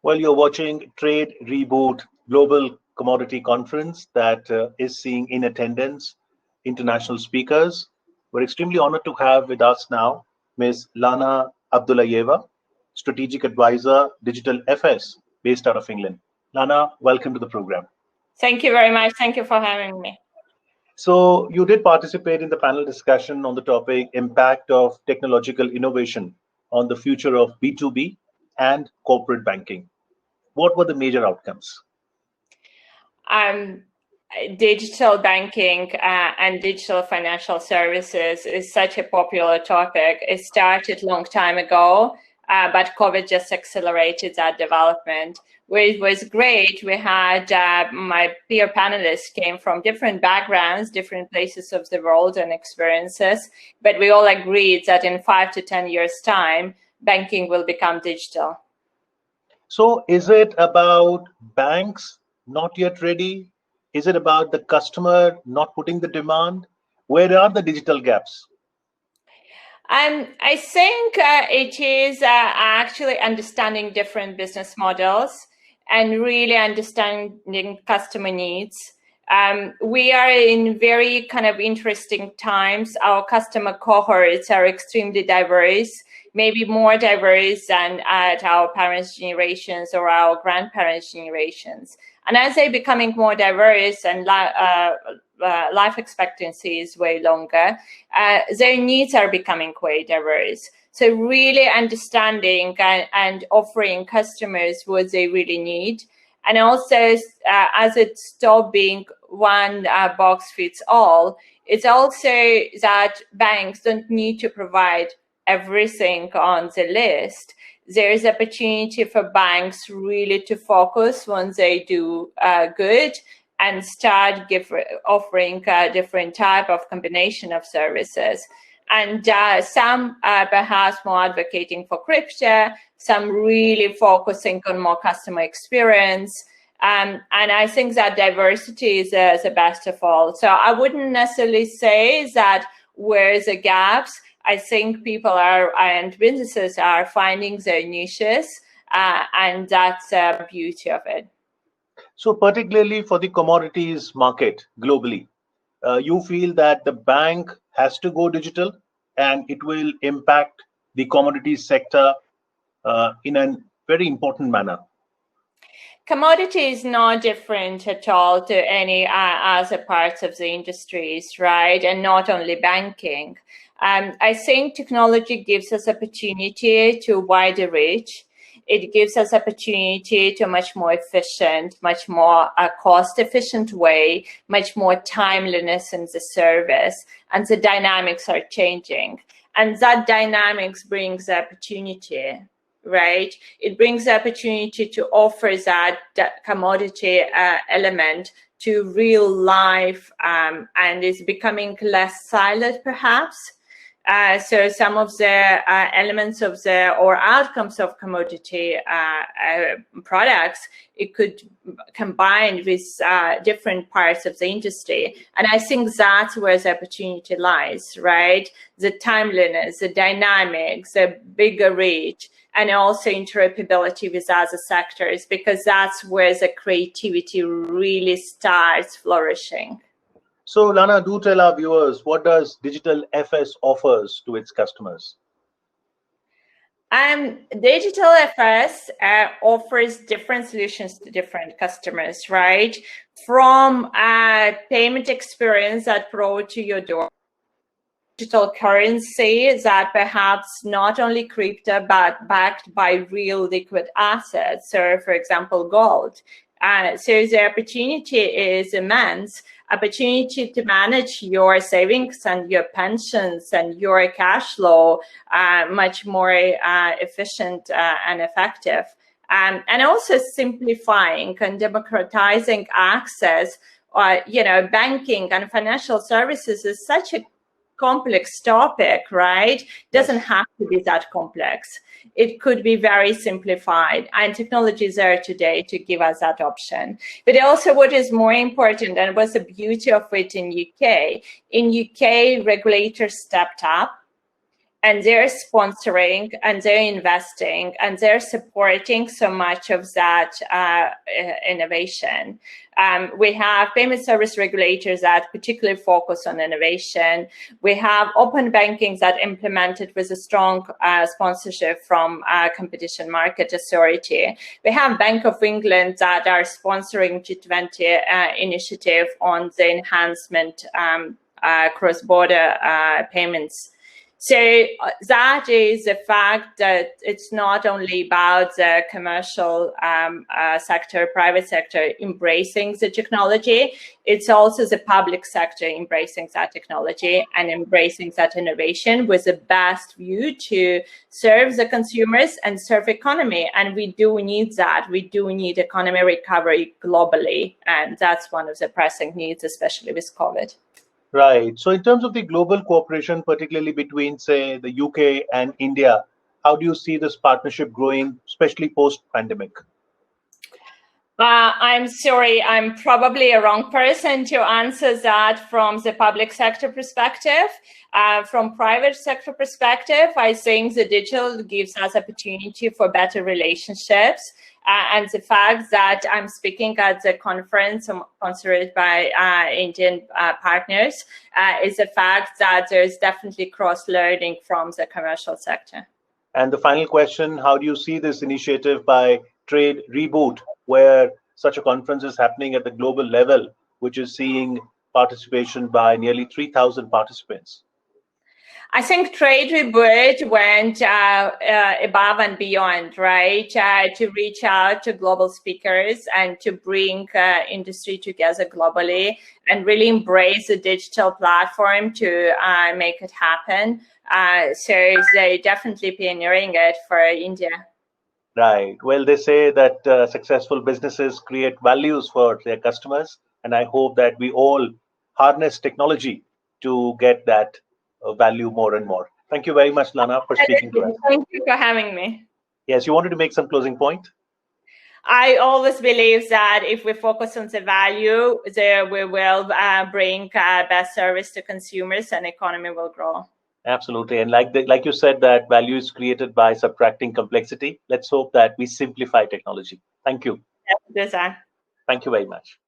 Well, you're watching Trade Reboot Global Commodity Conference that is seeing in attendance international speakers. We're extremely honored to have with us now Ms. Lana Abdullayeva, Strategic Advisor, Digital FS, based out of England. Lana, welcome to the program. Thank you very much. Thank you for having me. So you did participate in the panel discussion on the topic impact of technological innovation on the future of B2B and corporate banking. What were the major outcomes? Digital banking and digital financial services is such a popular topic. It started a long time ago, but COVID just accelerated that development. It was great. We had my peer panelists came from different backgrounds, different places of the world and experiences, but we all agreed that in 5 to 10 years' time, banking will become digital. So is it about banks not yet ready? Is it about the customer not putting the demand? Where are the digital gaps? I think it is actually understanding different business models and really understanding customer needs. We are in very kind of interesting times. Our customer cohorts are extremely diverse, maybe more diverse than at our parents' generations or our grandparents' generations. And as they're becoming more diverse and life expectancy is way longer, their needs are becoming quite diverse. So really understanding and offering customers what they really need. And also, as it stopped being one box fits all, it's also that banks don't need to provide everything on the list. There's opportunity for banks really to focus when they do good and start offering a different type of combination of services. And some perhaps more advocating for crypto, some really focusing on more customer experience. And I think that diversity is the best of all. So I wouldn't necessarily say that where the gaps. I think people and businesses are finding their niches, and that's the beauty of it. So particularly for the commodities market globally, you feel that the bank has to go digital and it will impact the commodities sector in a very important manner. Commodity is not different at all to any other parts of the industries, right? And not only banking. I think technology gives us opportunity to wider reach. It gives us opportunity to a much more efficient, much more cost-efficient way, much more timeliness in the service, and the dynamics are changing. And that dynamics brings opportunity, right? It brings the opportunity to offer that commodity element to real life, and is becoming less siloed, perhaps. So some of the elements of or outcomes of commodity products, it could combine with different parts of the industry. And I think that's where the opportunity lies, right? The timeliness, the dynamics, the bigger reach, and also interoperability with other sectors, because that's where the creativity really starts flourishing. So Lana, do tell our viewers, what does Digital FS offers to its customers? Digital FS offers different solutions to different customers, right? From payment experience that brought to your door, digital currency that perhaps not only crypto, but backed by real liquid assets, so for example, gold. So the opportunity is immense. Opportunity to manage your savings and your pensions and your cash flow much more efficient and effective. And also simplifying and democratizing access. Banking and financial services is such a complex topic, right? Doesn't have to be that complex. It could be very simplified, and technology is there today to give us that option. But also what is more important, and what's the beauty of it in UK, regulators stepped up and they're sponsoring and they're investing and they're supporting so much of that innovation. We have payment service regulators that particularly focus on innovation. We have open banking that implemented with a strong sponsorship from Competition Market Authority. We have Bank of England that are sponsoring G20 initiative on the enhancement cross-border payments. So that is the fact that it's not only about the commercial sector, private sector embracing the technology, it's also the public sector embracing that technology and embracing that innovation with the best view to serve the consumers and serve economy. And we do need that. We do need economy recovery globally. And that's one of the pressing needs, especially with COVID. Right. So in terms of the global cooperation, particularly between, say, the UK and India, how do you see this partnership growing, especially post-pandemic? I'm sorry, I'm probably a wrong person to answer that from the public sector perspective. From private sector perspective, I think the digital gives us opportunity for better relationships. And the fact that I'm speaking at the conference sponsored by Indian partners is the fact that there's definitely cross-learning from the commercial sector. And the final question, how do you see this initiative by Trade Reboot, where such a conference is happening at the global level, which is seeing participation by nearly 3,000 participants? I think Trade Reboot went above and beyond, right, to reach out to global speakers and to bring industry together globally and really embrace the digital platform to make it happen. So they're definitely pioneering it for India. Right. Well, they say that successful businesses create values for their customers, and I hope that we all harness technology to get that value more and more. Thank you very much, Lana, for speaking to us. Thank you for having me. Yes, you wanted to make some closing point? I always believe that if we focus on the value, we will bring best service to consumers and economy will grow. Absolutely. And like you said, that value is created by subtracting complexity. Let's hope that we simplify technology. Thank you. Yes, Thank you very much.